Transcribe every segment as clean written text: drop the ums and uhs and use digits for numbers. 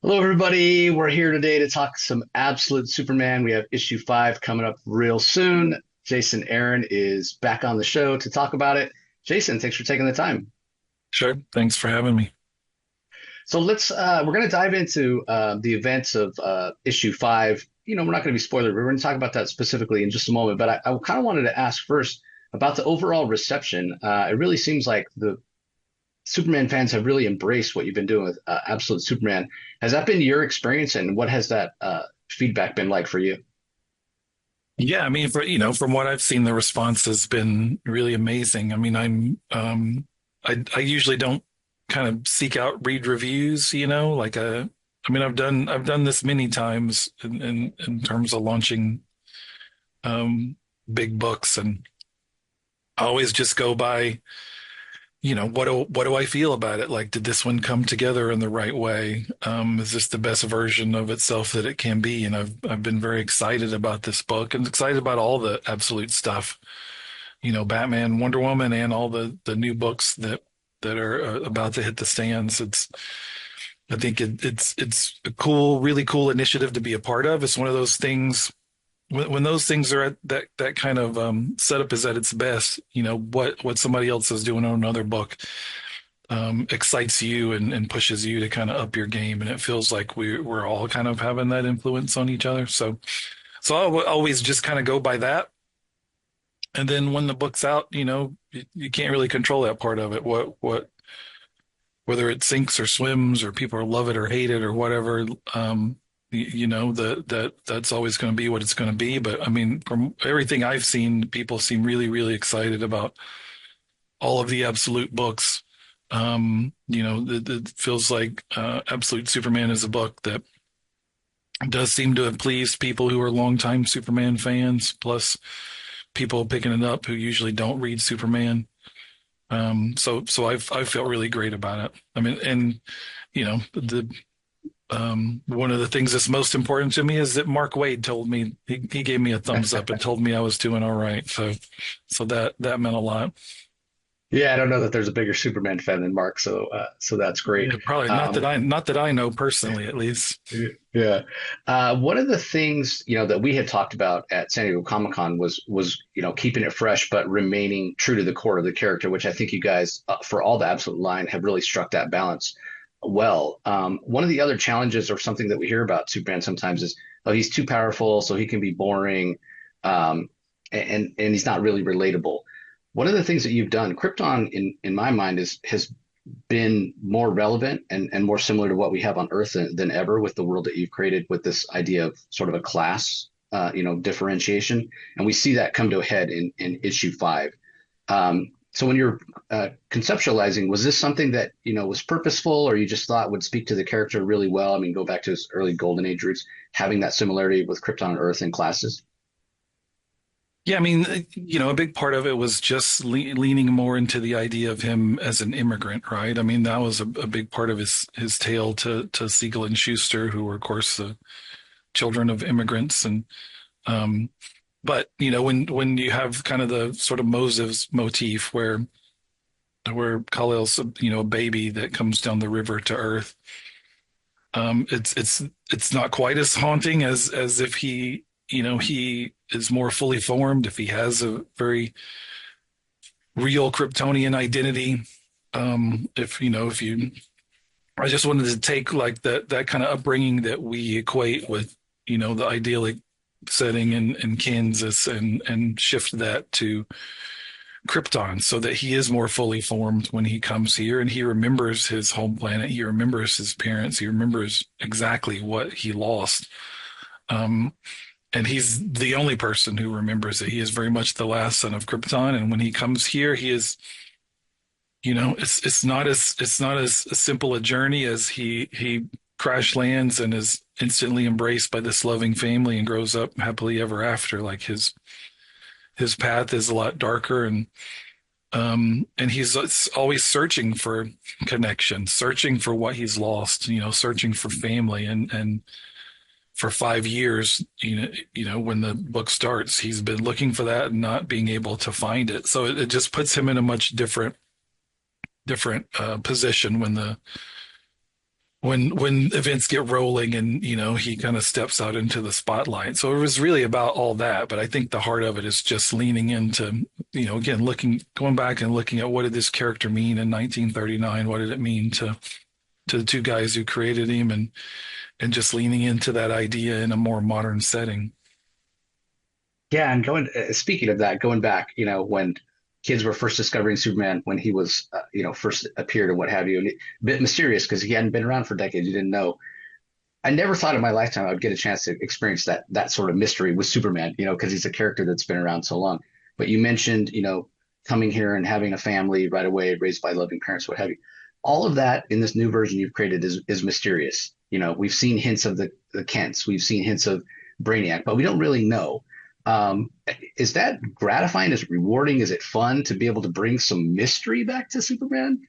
Hello, everybody. We're here today to talk some Absolute Superman. We have issue 5 coming up real soon. Jason Aaron is back on the show to talk about it. Jason, thanks for taking the time. Sure. Thanks for having me. So we're going to dive into the events of issue 5. We're not going to be spoiler. We're going to talk about that specifically in just a moment. But I kind of wanted to ask first about the overall reception. It really seems like the Superman fans have really embraced what you've been doing with Absolute Superman. Has that been your experience, and what has that feedback been like for you? Yeah, I mean, from what I've seen, the response has been really amazing. I mean, I usually don't kind of seek out read reviews, I mean, I've done this many times in terms of launching um, big books, and I always just go by, what do I feel about it? Like, did this one come together in the right way? Is this the best version of itself that it can be? And I've been very excited about this book and excited about all the absolute stuff, Batman, Wonder Woman, and all the new books that are about to hit the stands. I think it's a cool, really cool initiative to be a part of. It's one of those things when those things are at that kind of setup is at its best. What somebody else is doing on another book excites you and pushes you to kind of up your game, and it feels like we're all kind of having that influence on each other. So I always just kind of go by that. And then when the book's out, you can't really control that part of it. What whether it sinks or swims or people love it or hate it or whatever. That's always going to be what it's going to be. But I mean, from everything I've seen, people seem really, really excited about all of the Absolute books. It feels like Absolute Superman is a book that does seem to have pleased people who are longtime Superman fans, plus people picking it up who usually don't read Superman. So I felt really great about it. I mean, and the one of the things that's most important to me is that Mark Waid told me he gave me a thumbs up and told me I was doing all right. So that meant a lot. Yeah, I don't know that there's a bigger Superman fan than Mark, so that's great. Yeah, probably Um, not that I know personally, at least. yeah, one of the things that we had talked about at San Diego Comic Con was keeping it fresh but remaining true to the core of the character, which I think you guys for all the Absolute line have really struck that balance well. One of the other challenges or something that we hear about Superman sometimes is, oh, he's too powerful, so he can be boring, um, and he's not really relatable. One of the things that you've done, Krypton, in my mind, is has been more relevant and more similar to what we have on Earth than ever with the world that you've created with this idea of sort of a class, differentiation, and we see that come to a head in issue 5. So when you're conceptualizing, was this something that was purposeful, or you just thought would speak to the character really well? I mean, go back to his early Golden Age roots, having that similarity with Krypton and Earth and classes. Yeah, I mean, a big part of it was just leaning more into the idea of him as an immigrant, right? I mean, that was a big part of his tale to Siegel and Schuster, who were, of course, the children of immigrants. And but when you have kind of the sort of Moses motif where Kal-El's a baby that comes down the river to Earth, it's not quite as haunting as if he is more fully formed, if he has a very real Kryptonian identity. If you, I just wanted to take like that kind of upbringing that we equate with, the idyllic setting in Kansas and shift that to Krypton so that he is more fully formed when he comes here and he remembers his home planet. He remembers his parents. He remembers exactly what he lost. Um, and he's the only person who remembers it. He is very much the last son of Krypton, and when he comes here, he is, it's not as simple a journey as he crash lands and is instantly embraced by this loving family and grows up happily ever after. Like his path is a lot darker, and he's always searching for connection, searching for what he's lost, searching for family, and for 5 years, when the book starts, he's been looking for that and not being able to find it. So it just puts him in a much different position when events get rolling and he kind of steps out into the spotlight. So it was really about all that, but I think the heart of it is just leaning into, again, going back and looking at what did this character mean in 1939? What did it mean to the two guys who created him, and just leaning into that idea in a more modern setting. Yeah, and speaking of that, going back, when kids were first discovering Superman, when he was, first appeared and what have you, and a bit mysterious because he hadn't been around for decades, you didn't know. I never thought in my lifetime I would get a chance to experience that sort of mystery with Superman, because he's a character that's been around so long. But you mentioned, coming here and having a family right away, raised by loving parents, what have you. All of that in this new version you've created is mysterious. We've seen hints of the Kents, we've seen hints of Brainiac, but we don't really know. Um, is that gratifying? Is it rewarding? Is it fun to be able to bring some mystery back to Superman?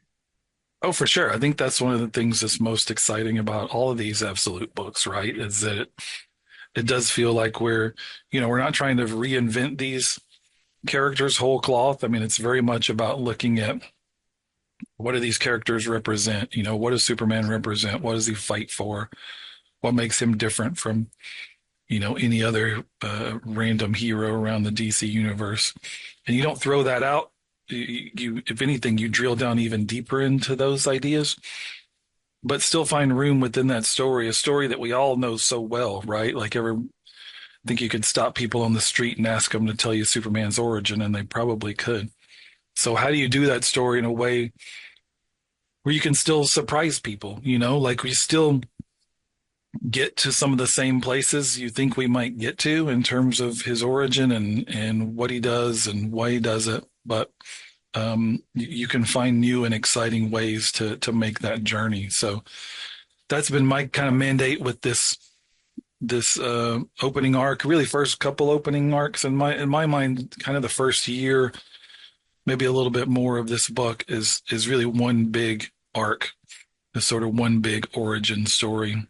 Oh, for sure. I think that's one of the things that's most exciting about all of these Absolute books, right? Is that it does feel like we're not trying to reinvent these characters whole cloth. I mean, it's very much about looking at what do these characters represent? What does Superman represent? What does he fight for? What makes him different from, any other random hero around the DC universe? And you don't throw that out. If anything, you drill down even deeper into those ideas, but still find room within that story, a story that we all know so well, right? Like I think you could stop people on the street and ask them to tell you Superman's origin, and they probably could. So how do you do that story in a way where you can still surprise people? Like we still get to some of the same places you think we might get to in terms of his origin and what he does and why he does it. But you can find new and exciting ways to make that journey. So that's been my kind of mandate with this opening arc, really first couple opening arcs in my mind, kind of the first year, maybe a little bit more of this book is really one big arc, is sort of one big origin story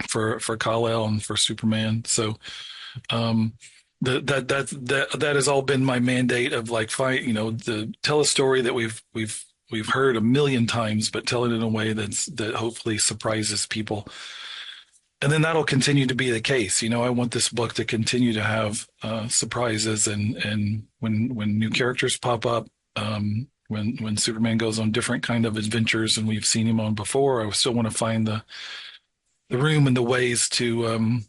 for Kal-El and for Superman. So um that has all been my mandate of like fight, the tell a story that we've heard a million times, but tell it in a way that hopefully surprises people. And then that'll continue to be the case. I want this book to continue to have surprises, and when new characters pop up, when Superman goes on different kind of adventures than we've seen him on before, I still want to find the room and the ways to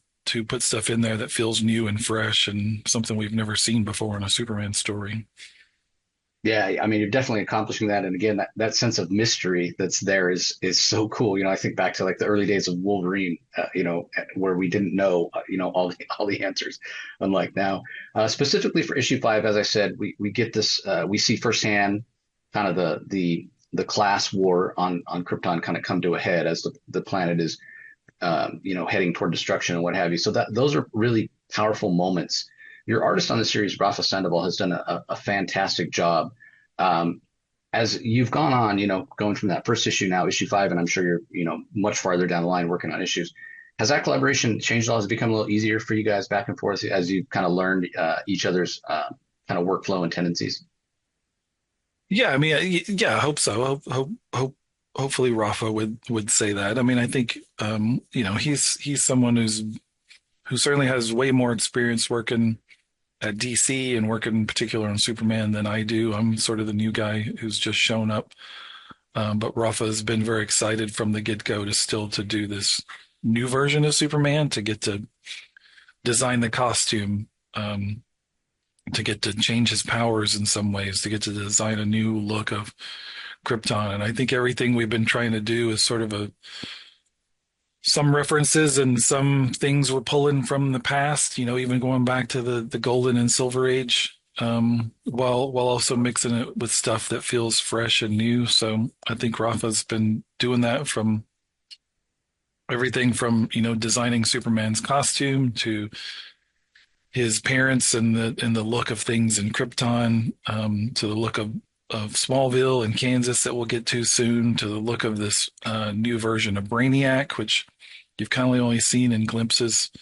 put stuff in there that feels new and fresh and something we've never seen before in a Superman story. Yeah, I mean, you're definitely accomplishing that. And again, that sense of mystery that's there is so cool. I think back to like the early days of Wolverine, where we didn't know, all the answers, unlike now. Specifically for issue 5, as I said, we get this, we see firsthand kind of the class war on Krypton kind of come to a head as the planet is, heading toward destruction and what have you. So those are really powerful moments. Your artist on the series, Rafa Sandoval, has done a fantastic job. As you've gone on, going from that first issue now, issue 5, and I'm sure you're, much farther down the line working on issues. Has that collaboration changed at all? Has it become a little easier for you guys back and forth as you've kind of learned each other's kind of workflow and tendencies? Yeah, I mean, yeah, I hope so. Hopefully Rafa would say that. I mean, I think he's someone who certainly has way more experience working at DC and working in particular on Superman than I do. I'm sort of the new guy who's just shown up. But Rafa has been very excited from the get-go to do this new version of Superman, to get to design the costume, to get to change his powers in some ways, to get to design a new look of Krypton. And I think everything we've been trying to do is sort of some references and some things we're pulling from the past, even going back to the golden and silver age, while also mixing it with stuff that feels fresh and new. So I think Rafa's been doing that from everything from, designing Superman's costume to his parents and the look of things in Krypton, to the look of Smallville and Kansas that we'll get to soon, to the look of this new version of Brainiac, which you've kind of only seen in glimpses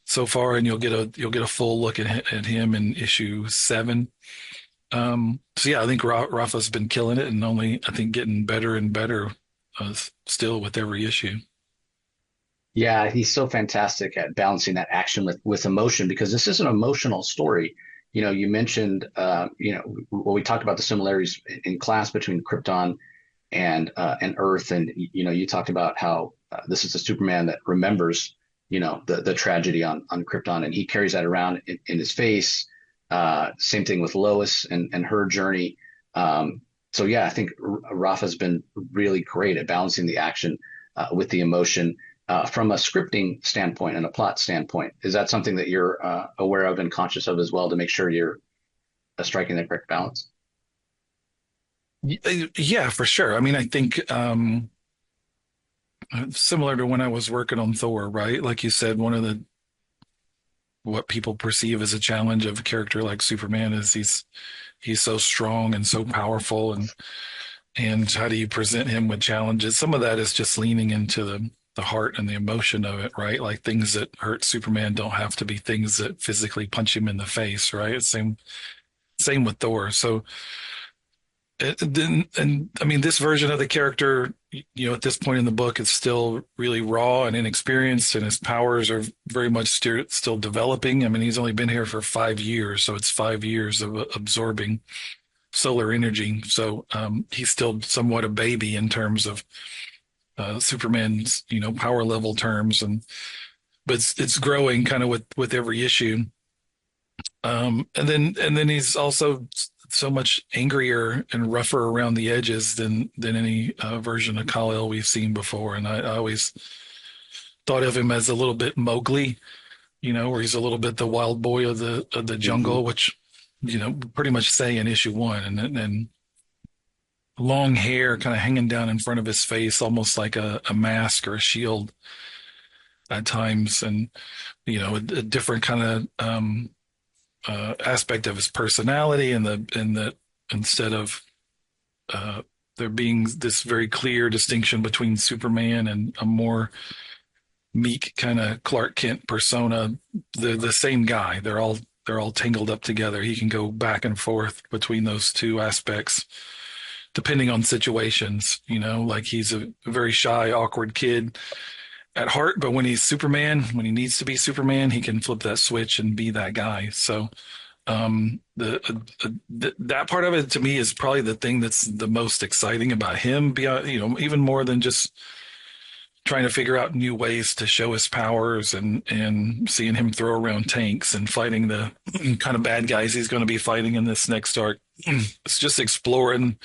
so far, and you'll get a full look at him in issue 7. So yeah, I think Rafa's been killing it, and only I think getting better and better still with every issue. Yeah, he's so fantastic at balancing that action with emotion because this is an emotional story. You mentioned, well, we talked about the similarities in class between Krypton and Earth, and you talked about how this is a Superman that remembers, the tragedy on Krypton, and he carries that around in his face. Same thing with Lois and her journey. So yeah, I think Rafa's been really great at balancing the action with the emotion. From a scripting standpoint and a plot standpoint, is that something that you're aware of and conscious of as well to make sure you're striking the correct balance? Yeah, for sure. I mean, I think similar to when I was working on Thor, right? Like you said, one of the what people perceive as a challenge of a character like Superman is he's so strong and so powerful, and how do you present him with challenges? Some of that is just leaning into the heart and the emotion of it, right? Like things that hurt Superman don't have to be things that physically punch him in the face, right? Same with Thor. So and I mean, this version of the character, at this point in the book, is still really raw and inexperienced, and his powers are very much still developing. I mean, he's only been here for 5 years, so it's 5 years of absorbing solar energy. So he's still somewhat a baby in terms of Superman's, power level terms, but it's growing kind of with every issue. And then he's also so much angrier and rougher around the edges than any version of Kal-El we've seen before. And I always thought of him as a little bit Mowgli, where he's a little bit the wild boy of the Hmm. jungle, which pretty much say in issue one, and long hair kind of hanging down in front of his face, almost like a mask or a shield at times, and a different kind of aspect of his personality, and that instead of there being this very clear distinction between Superman and a more meek kind of Clark Kent persona, they're the same guy. They're all tangled up together. He can go back and forth between those two aspects depending on situations. Like he's a very shy, awkward kid at heart, but when he's Superman, when he needs to be Superman, he can flip that switch and be that guy. So that part of it to me is probably the thing that's the most exciting about him, beyond, even more than just trying to figure out new ways to show his powers, and seeing him throw around tanks and fighting the kind of bad guys he's going to be fighting in this next arc. It's just exploring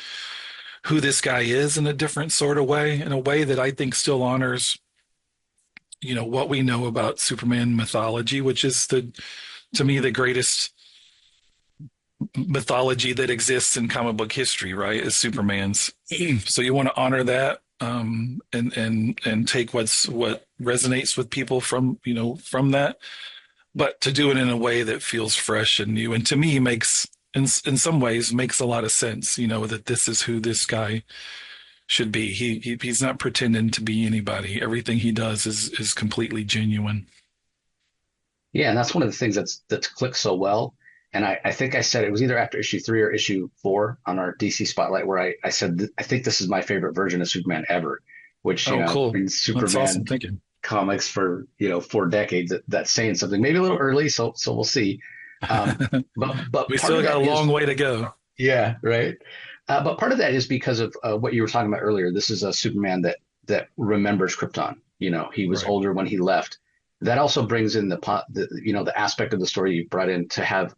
who this guy is in a different sort of way, in a way that I think still honors, what we know about Superman mythology, which is to me, the greatest mythology that exists in comic book history, right? Is Superman's. So you want to honor that, and take what resonates with people from that, but to do it in a way that feels fresh and new, and to me makes in some ways makes a lot of sense. That this is who this guy should be. He's not pretending to be anybody. Everything he does is completely genuine. Yeah, and that's one of the things that's clicked so well. And I think I said it was either after issue 3 or issue 4 on our DC Spotlight where I said I think this is my favorite version of Superman ever, which Oh, cool. been That's awesome Superman thinking. comics for 4 decades. That's saying something. Maybe a little early, so we'll see. But We part still of got a that long is way to go. yeah, right. But part of that is because of what you were talking about earlier. This is a Superman that remembers Krypton. He was Right. older when he left. That also brings in the aspect of the story you brought in to have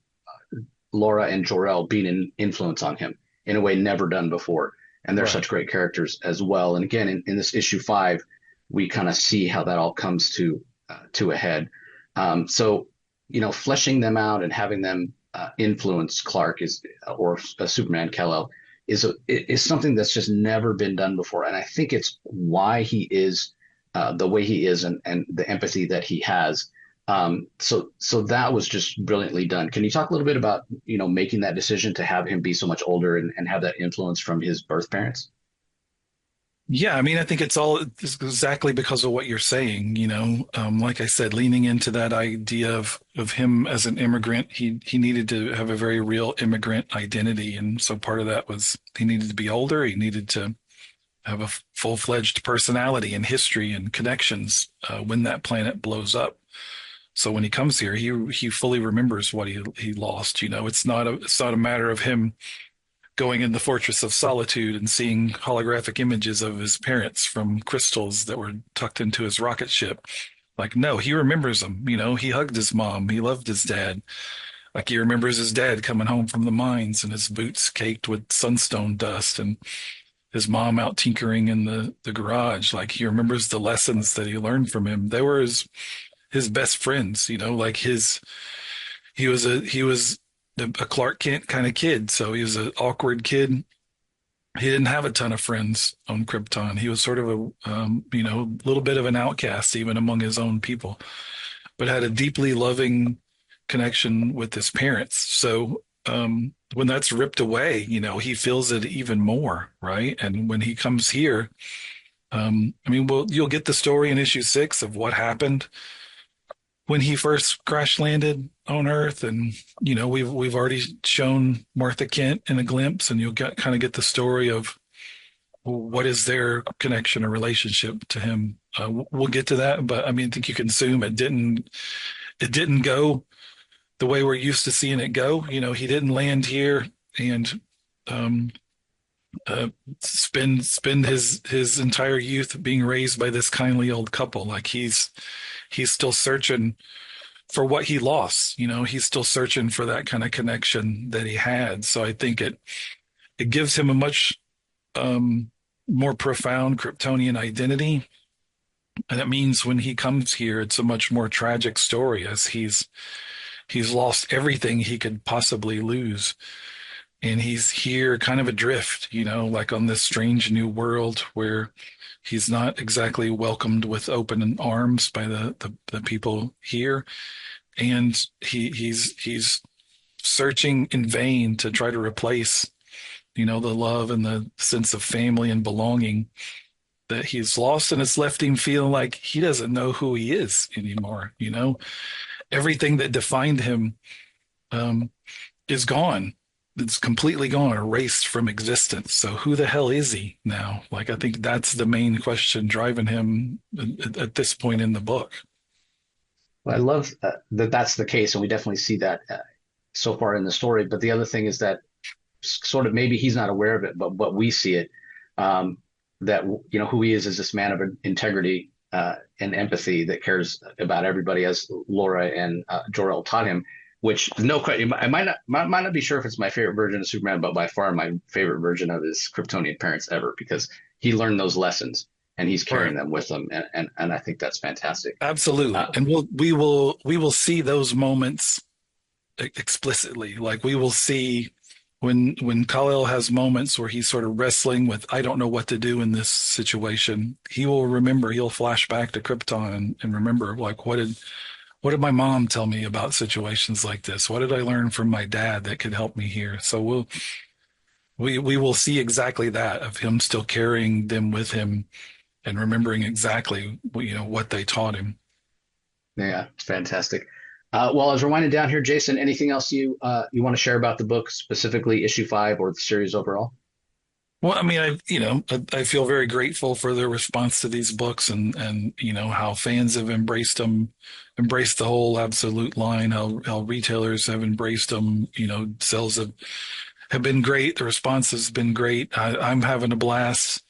Laura and Jor-El being an influence on him in a way never done before. And they're Right. such great characters as well. And again, in this issue 5, we kind of see how that all comes to a head. So fleshing them out and having them influence Clark or Superman Kal-El is something that's just never been done before, and I think it's why he is the way he is, and the empathy that he has. So that was just brilliantly done. Can you talk a little bit about making that decision to have him be so much older and have that influence from his birth parents? Yeah, I mean, I think it's exactly because of what you're saying. Like I said, leaning into that idea of him as an immigrant, he needed to have a very real immigrant identity, and so part of that was he needed to be older. He needed to have a full-fledged personality and history and connections when that planet blows up. So when he comes here, he fully remembers what he lost. It's not a matter of him going in the Fortress of Solitude and seeing holographic images of his parents from crystals that were tucked into his rocket ship. Like, no, he remembers them. He hugged his mom. He loved his dad. Like, he remembers his dad coming home from the mines and his boots caked with sunstone dust and his mom out tinkering in the garage. Like, he remembers the lessons that he learned from him. They were his best friends, like he was a Clark Kent kind of kid. So he was an awkward kid. He didn't have a ton of friends on Krypton. He was sort of a little bit of an outcast even among his own people, but had a deeply loving connection with his parents. So when that's ripped away, he feels it even more, right? And when he comes here, you'll get the story in issue 6 of what happened when he first crash landed on Earth, and we've already shown Martha Kent in a glimpse, and you'll kind of get the story of what is their connection or relationship to him. We'll get to that, but I think you can assume it didn't go the way we're used to seeing it go. He didn't land here and um, spend his entire youth being raised by this kindly old couple. Like he's still searching for what he lost. He's still searching for that kind of connection that he had. So I think it gives him a much more profound Kryptonian identity. And it means when he comes here, it's a much more tragic story as he's lost everything he could possibly lose. And he's here kind of adrift, like on this strange new world where he's not exactly welcomed with open arms by the people here. And he's searching in vain to try to replace, the love and the sense of family and belonging that he's lost. And it's left him feeling like he doesn't know who he is anymore. Everything that defined him is gone. It's completely gone, erased from existence. So who the hell is he now? Like, I think that's the main question driving him at this point in the book. Well, I love that that's the case, and we definitely see that so far in the story. But the other thing is that sort of maybe he's not aware of it, but we see it. That who he is this man of integrity and empathy that cares about everybody, as Laura and Jor-El taught him. Which no question, I might not be sure if it's my favorite version of Superman, but by far my favorite version of his Kryptonian parents ever, because he learned those lessons and he's carrying Right. them with him, and I think that's fantastic. Absolutely. Uh, And we will see those moments explicitly. Like we will see when Kal-El has moments where he's sort of wrestling with, I don't know what to do in this situation. He'll flash back to Krypton and remember, like, what did my mom tell me about situations like this? What did I learn from my dad that could help me here? So we will see exactly that of him still carrying them with him and remembering exactly what they taught him. yeah, it's fantastic. Well, as we're winding down here, Jason, anything else you want to share about the book, specifically issue 5 or the series overall? Well, I feel very grateful for the response to these books and how fans have embraced them, embraced the whole Absolute line, how retailers have embraced them. Sales have been great. The response has been great. I'm having a blast.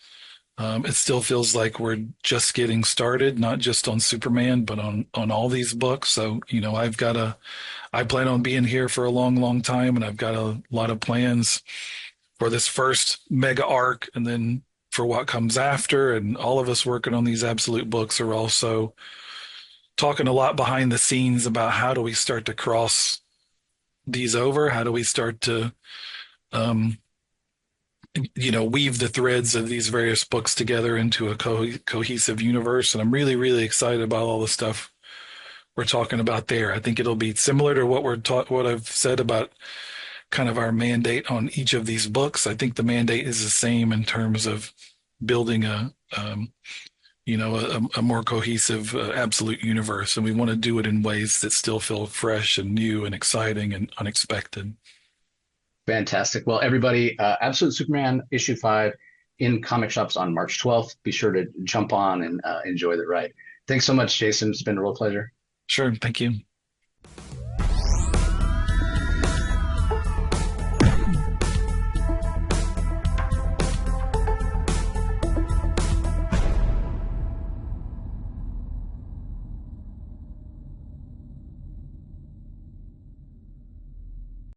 It still feels like we're just getting started, not just on Superman, but on all these books. So, I plan on being here for a long, long time, and I've got a lot of plans for this first mega arc and then for what comes after. And all of us working on these Absolute books are also talking a lot behind the scenes about how do we start to cross these over? How do we start to, um, weave the threads of these various books together into a cohesive universe? And I'm really, really excited about all the stuff we're talking about there. I think it'll be similar to what I've said about kind of our mandate on each of these books. I think the mandate is the same in terms of building a more cohesive absolute universe, and we want to do it in ways that still feel fresh and new and exciting and unexpected. Fantastic. Well, everybody, Absolute Superman issue 5 in comic shops on March 12th. Be sure to jump on and enjoy the ride. Thanks so much, Jason. It's been a real pleasure. Sure. Thank you.